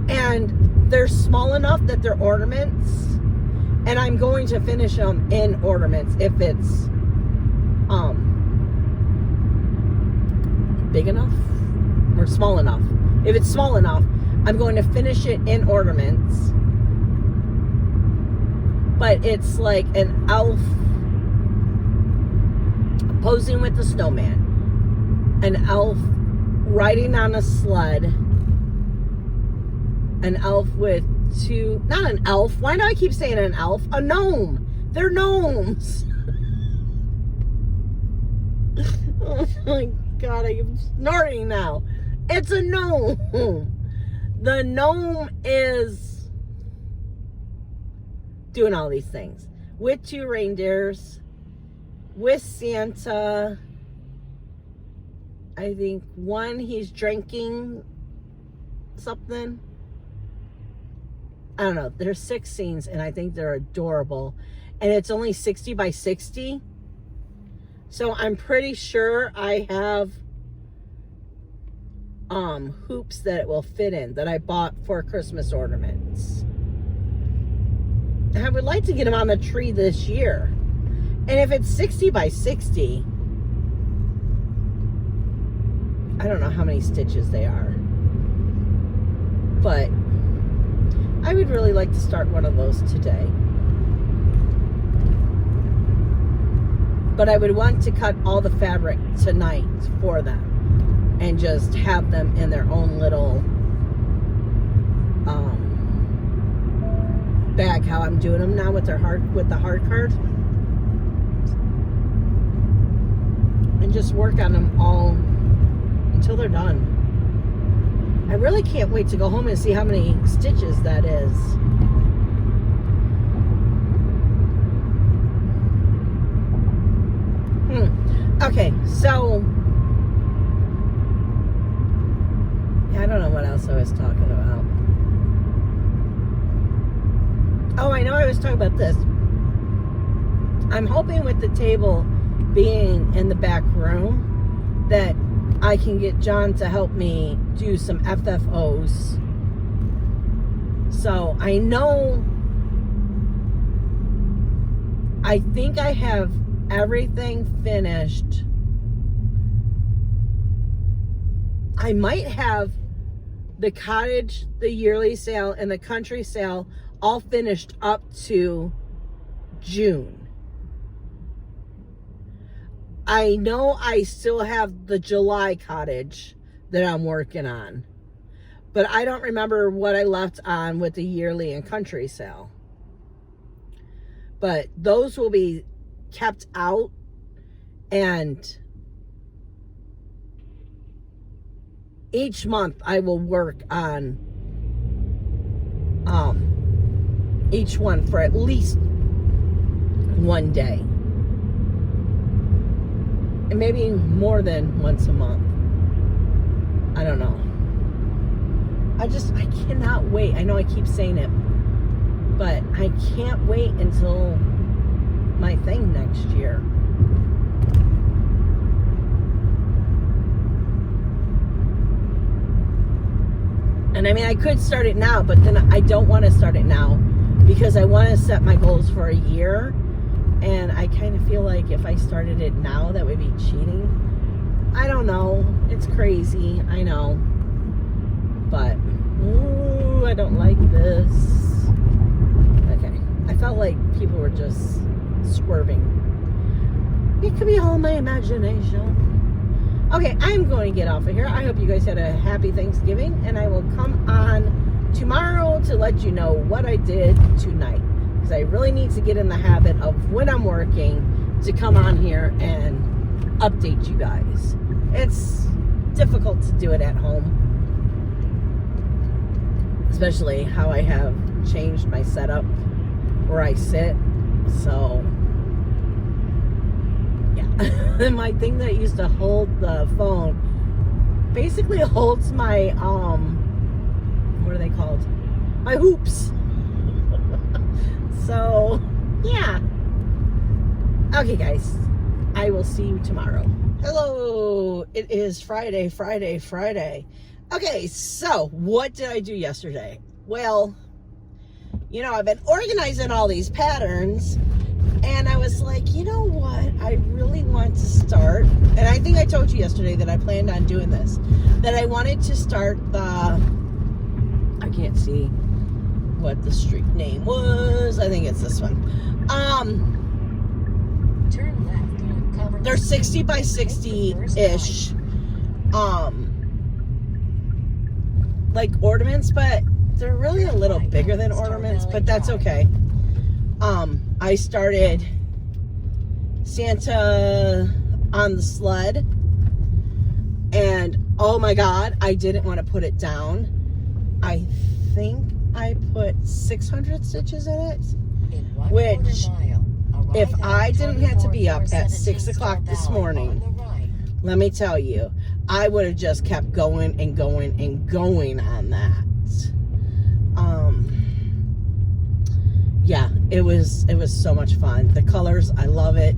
and they're small enough that they're ornaments, and I'm going to finish them in ornaments if it's big enough or small enough. If it's small enough, I'm going to finish it in ornaments. But it's like an elf posing with the snowman, an elf riding on a sled, an elf with 2, not an elf, why do I keep saying an elf? A gnome. They're gnomes. Oh my God, I am snorting now. It's a gnome. The gnome is doing all these things with 2 reindeers, with Santa. I think one, he's drinking something. I don't know. There's 6 scenes, and I think they're adorable. And it's only 60 by 60. So I'm pretty sure I have hoops that it will fit in that I bought for Christmas ornaments. And I would like to get them on the tree this year. And if it's 60 by 60, I don't know how many stitches they are. But I would really like to start one of those today. But I would want to cut all the fabric tonight for them and just have them in their own little bag, how I'm doing them now with the hard card, and just work on them all until they're done. I really can't wait to go home and see how many stitches that is. Okay, so I don't know what else I was talking about. Oh, I know I was talking about this. I'm hoping with the table being in the back room that I can get John to help me do some FFOs. So I know, I think I have everything finished. I might have the cottage, the yearly sale, and the country sale all finished up to June. I know I still have the July cottage that I'm working on, but I don't remember what I left on with the yearly and country sale. But those will be kept out, and each month I will work on each one for at least one day, and maybe more than once a month. I don't know. I cannot wait. I know I keep saying it, but I can't wait until my thing next year. And I mean, I could start it now, but then I don't want to start it now because I want to set my goals for a year. And I kind of feel like if I started it now, that would be cheating. I don't know. It's crazy. I know. But, ooh, I don't like this. Okay. I felt like people were just swerving. It could be all my imagination. Okay, I'm going to get off of here. I hope you guys had a happy Thanksgiving, and I will come on tomorrow to let you know what I did tonight, because I really need to get in the habit of when I'm working to come on here and update you guys. It's difficult to do it at home, especially how I have changed my setup where I sit. So yeah. My thing that used to hold the phone basically holds my what are they called, my hoops. So yeah. Okay guys, I will see you tomorrow. Hello, it is Friday. Okay, so what did I do yesterday? Well, you know, I've been organizing all these patterns, and I was like, you know what? I really want to start, and I think I told you yesterday that I planned on doing this, that I wanted to start the, I can't see what the street name was. I think it's this one. Turn left on covered. They're 60 by 60-ish, like ornaments, but they're really a little bigger than ornaments, but that's okay. I started Santa on the sled, and oh my God, I didn't want to put it down. I think I put 600 stitches in it, which if I didn't have to be up at 6 o'clock this morning, let me tell you, I would have just kept going and going and going on that. Yeah, it was so much fun. The colors, I love it.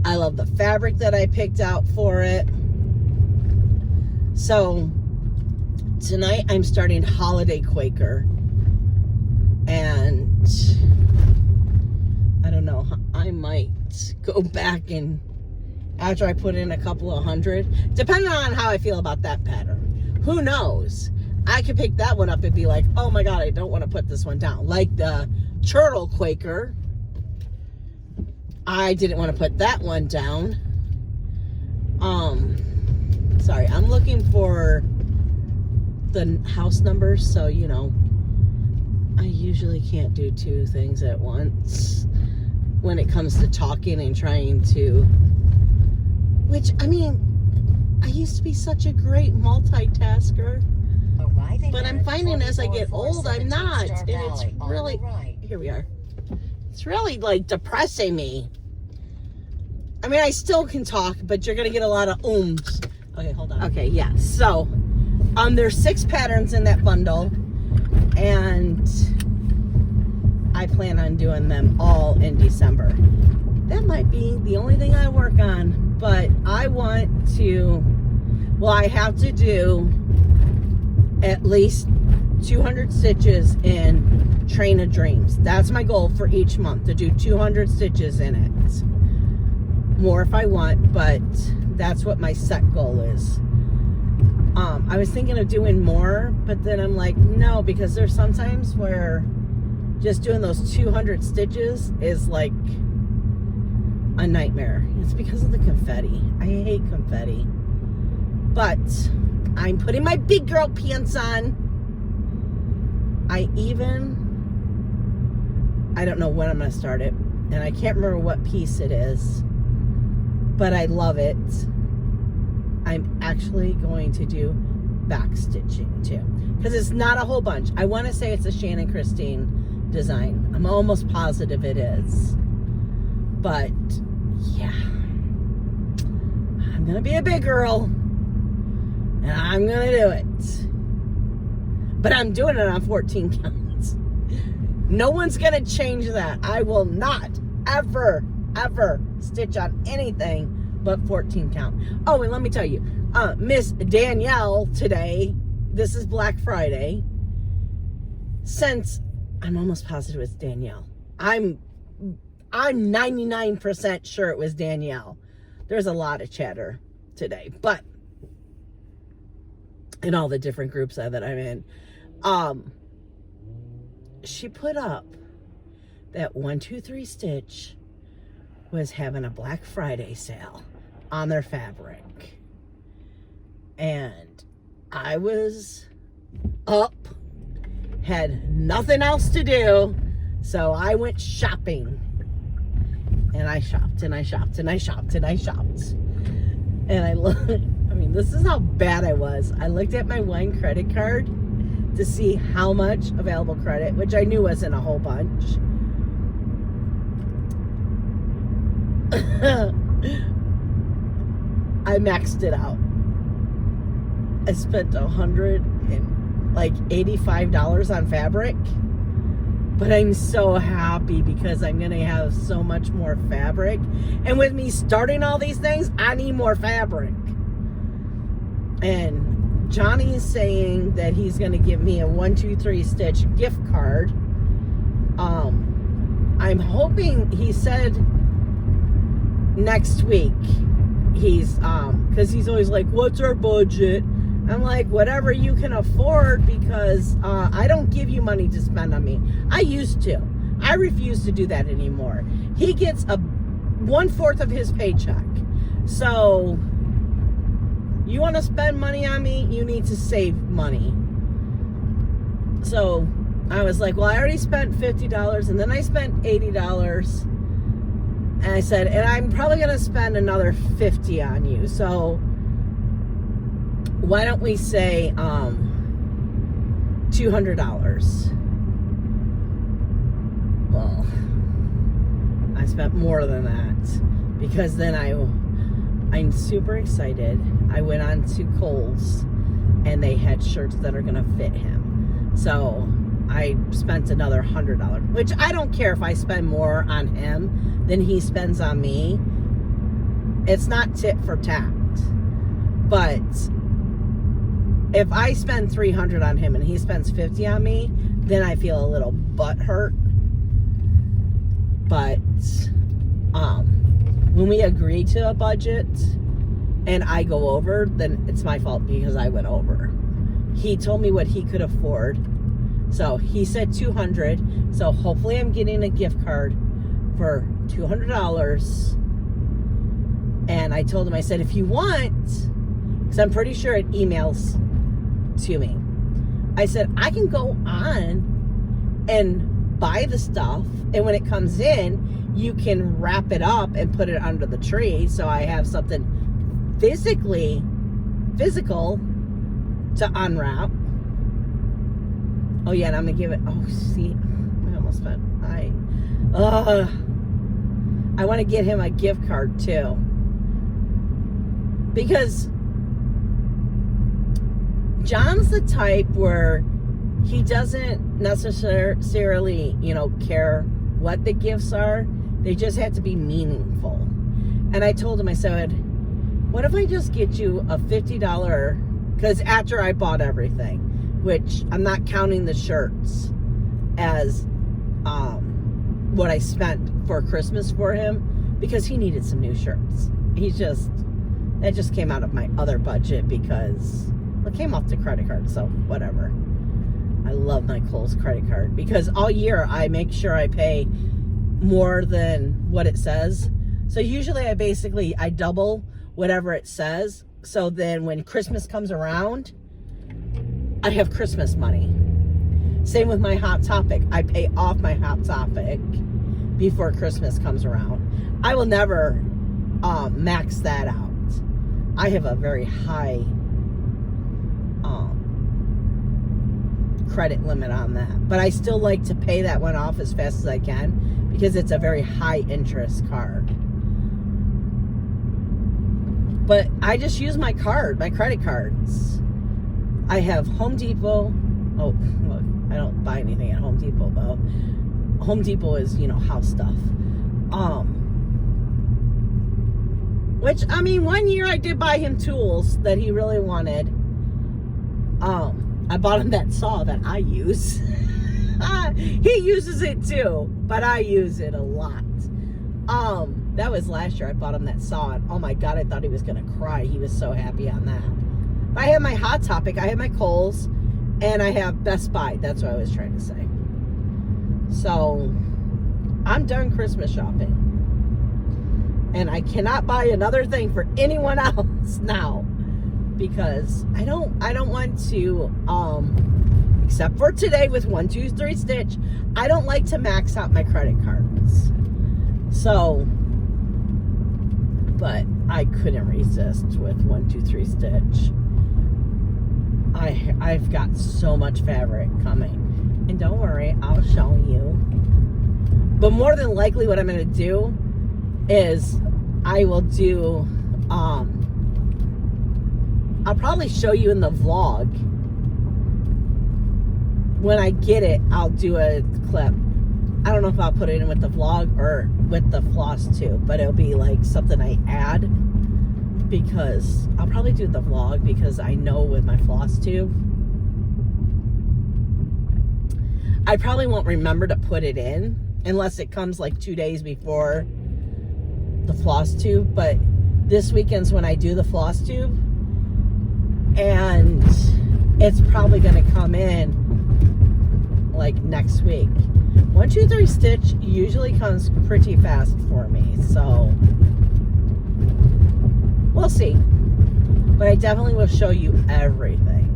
I love the fabric that I picked out for it. So tonight I'm starting Holiday Quaker, and I don't know, I might go back and after I put in a couple of hundred, depending on how I feel about that pattern. Who knows? I could pick that one up and be like, oh my God, I don't want to put this one down. Like the Turtle Quaker, I didn't want to put that one down. Sorry, I'm looking for the house numbers, so you know, I usually can't do two things at once when it comes to talking and trying to, which, I mean, I used to be such a great multitasker, but I'm finding as I get old, I'm not, and it's really, here we are, it's really like depressing me. I mean, I still can talk, but you're gonna get a lot of ums. Okay, hold on. Okay, yeah, so there's 6 patterns in that bundle, and I plan on doing them all in December. That might be the only thing I work on, but I want to, well, I have to do at least 200 stitches in Train of Dreams. That's my goal for each month, to do 200 stitches in it. More if I want, but that's what my set goal is. I was thinking of doing more, but then I'm like, no, because there's sometimes where just doing those 200 stitches is like a nightmare. It's because of the confetti. I hate confetti. But I'm putting my big girl pants on. I don't know when I'm going to start it, and I can't remember what piece it is, but I love it. I'm actually going to do back stitching too, because it's not a whole bunch. I want to say it's a Shannon Christine design. I'm almost positive it is, but yeah, I'm gonna be a big girl and I'm gonna do it, but I'm doing it on 14 counts. No one's gonna change that. I will not ever stitch on anything but 14 count. Oh, and let me tell you, Miss Danielle today, this is Black Friday, since I'm almost positive it's Danielle. I'm 99% sure it was Danielle. There's a lot of chatter today, but in all the different groups that I'm in, she put up that 123 Stitch was having a Black Friday sale on their fabric, and I was up, had nothing else to do, so I went shopping, and I shopped and I shopped and I shopped and I shopped, and I looked, I mean, this is how bad I was. I looked at my one credit card to see how much available credit, which I knew wasn't a whole bunch. I maxed it out. I spent $185 on fabric, But I'm so happy because I'm going to have so much more fabric. And with me starting all these things, I need more fabric. And Johnny is saying that he's going to give me a 1-2-3 Stitch gift card. I'm hoping, he said next week. He's, because he's always like, what's our budget? I'm like, whatever you can afford, because I don't give you money to spend on me. I used to. I refuse to do that anymore. He gets a 1/4 of his paycheck. So, you want to spend money on me, you need to save money. So, I was like, well, I already spent $50, and then I spent $80. And I said, and I'm probably going to spend another $50 on you. So, why don't we say $200? Well, I spent more than that, because then I'm super excited. I went on to Kohl's and they had shirts that are gonna fit him. So I spent another $100, which I don't care if I spend more on him than he spends on me. It's not tit for tat. But if I spend $300 on him and he spends $50 on me, then I feel a little butthurt. But when we agree to a budget and I go over, then it's my fault because I went over. He told me what he could afford. So he said $200. So hopefully I'm getting a gift card for $200. And I told him, I said, if you want, because I'm pretty sure it emails to me. I said, I can go on and buy the stuff, and when it comes in, you can wrap it up and put it under the tree, so I have something physical to unwrap. Oh yeah, and I'm gonna give it, oh see, I almost spent, I want to get him a gift card too, because John's the type where he doesn't necessarily, care what the gifts are. They just have to be meaningful. And I told him, I said, what if I just get you a $50, because after I bought everything, which I'm not counting the shirts as what I spent for Christmas for him, because he needed some new shirts. That just came out of my other budget, because it came off the credit card, so whatever. I love my Kohl's credit card, because all year I make sure I pay more than what it says. So usually I double whatever it says, so then when Christmas comes around, I have Christmas money. Same with my Hot Topic. I pay off my Hot Topic before Christmas comes around. I will never max that out. I have a very high credit limit on that, but I still like to pay that one off as fast as I can, because it's a very high interest card. But I just use my credit cards. I have Home Depot. Oh, look, I don't buy anything at Home Depot though. Home Depot is, house stuff. Which, I mean, one year I did buy him tools that he really wanted. I bought him that saw that I use. He uses it too, but I use it a lot. That was last year. I bought him that saw, and oh my God, I thought he was gonna cry. He was so happy on that. But I have my Hot Topic, I have my Kohl's, and I have Best Buy. That's what I was trying to say. So I'm done Christmas shopping, and I cannot buy another thing for anyone else now, because I don't want to, except for today with 1-2-3 Stitch, I don't like to max out my credit cards. So, but I couldn't resist with 1-2-3 Stitch. I've got so much fabric coming, and don't worry, I'll show you. But more than likely what I'm going to do is I will do, I'll probably show you in the vlog. When I get it, I'll do a clip. I don't know if I'll put it in with the vlog or with the floss tube, but it'll be like something I add, because I'll probably do the vlog, because I know with my floss tube, I probably won't remember to put it in unless it comes like 2 days before the floss tube. But this weekend's when I do the floss tube, and it's probably going to come in like next week. 1, 2, 3 stitch usually comes pretty fast for me, so we'll see. But I definitely will show you everything.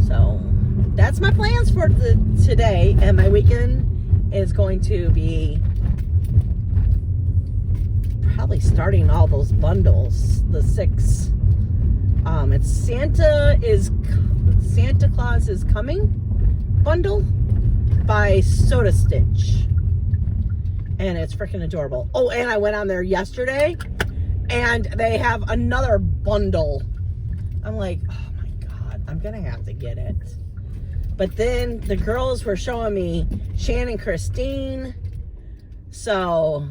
So that's my plans for today, and my weekend is going to be probably starting all those bundles, the 6. It's Santa Claus is Coming bundle by Soda Stitch, and it's freaking adorable. Oh, and I went on there yesterday, and they have another bundle. I'm like, oh my god, I'm gonna have to get it. But then the girls were showing me Shannon Christine, so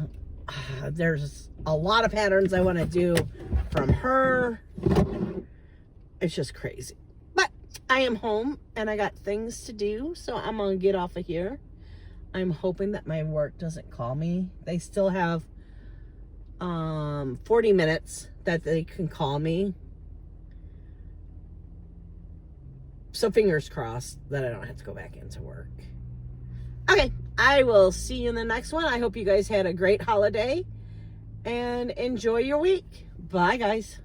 there's a lot of patterns I want to do from her. It's just crazy. But I am home and I got things to do, so I'm gonna get off of here. I'm hoping that my work doesn't call me. They still have 40 minutes that they can call me. So fingers crossed that I don't have to go back into work. Okay, I will see you in the next one. I hope you guys had a great holiday and enjoy your week. Bye, guys.